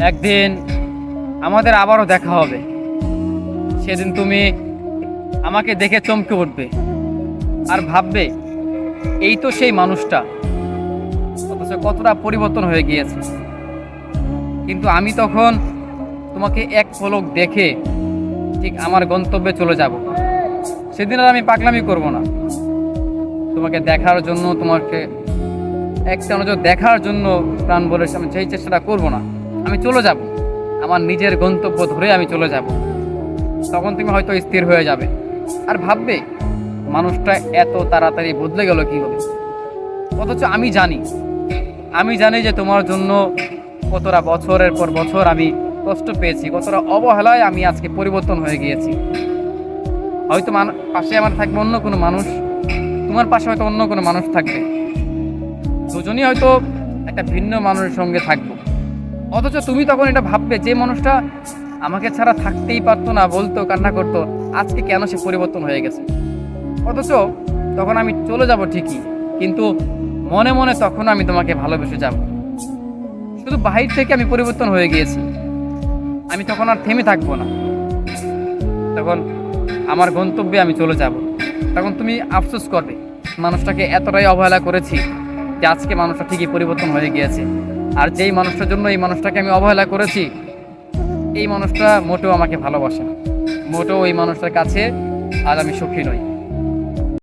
একদিন আমাদের আবারও দেখা হবে। সেদিন তুমি আমাকে দেখে চমকে উঠবে আর ভাববে এই তো সেই মানুষটা, অথচ কতটা পরিবর্তন হয়ে গিয়েছে। কিন্তু আমি তখন তোমাকে এক পলক দেখে ঠিক আমার গন্তব্যে চলে যাব। সেদিন আর আমি পাগলামি করব না। তোমাকে দেখার জন্য, তোমাকে একটা নজর দেখার জন্য প্রাণ বলে আমি সেই চেষ্টাটা করব না। আমি চলে যাব, আমার নিজের গন্তব্য ধরে আমি চলে যাব। তখন তুমি হয়তো স্থির হয়ে যাবে আর ভাববে মানুষটা এত তাড়াতাড়ি বদলে গেল কি হবে। অথচ আমি জানি যে তোমার জন্য কতটা বছরের পর বছর আমি কষ্ট পেয়েছি, কতটা অবহেলায় আমি আজকে পরিবর্তন হয়ে গিয়েছি। হয়তো পাশে আমার থাকবে অন্য কোনো মানুষ, তোমার পাশে হয়তো অন্য কোনো মানুষ থাকবে, দুজনই হয়তো একটা ভিন্ন মানুষের সঙ্গে থাকবো। অথচ তুমি তখন এটা ভাববে যে মানুষটা আমাকে ছাড়া থাকতেই পারতো না, বলতো, কান্না করতো, আজকে কেন সে পরিবর্তন হয়ে গেছে। অথচ তখন আমি চলে যাব ঠিকই, কিন্তু মনে মনে তখন আমি তোমাকে ভালোবেসে যাব। শুধু বাহির থেকে আমি পরিবর্তন হয়ে গিয়েছি, আমি তখন আর থেমে থাকবো না। তখন আমার গন্তব্যে আমি চলে যাব। তখন তুমি আফসোস করবে মানুষটাকে এতটাই অবহেলা করেছি যে আজকে মানুষটা ঠিকই পরিবর্তন হয়ে গিয়েছে। আর যেই মানুষটার জন্য এই মানুষটাকে আমি অবহেলা করেছি, এই মানুষটা মোটেও আমাকে ভালোবাসে না, মোটেও এই মানুষটার কাছে আজ আমি সুখী নই।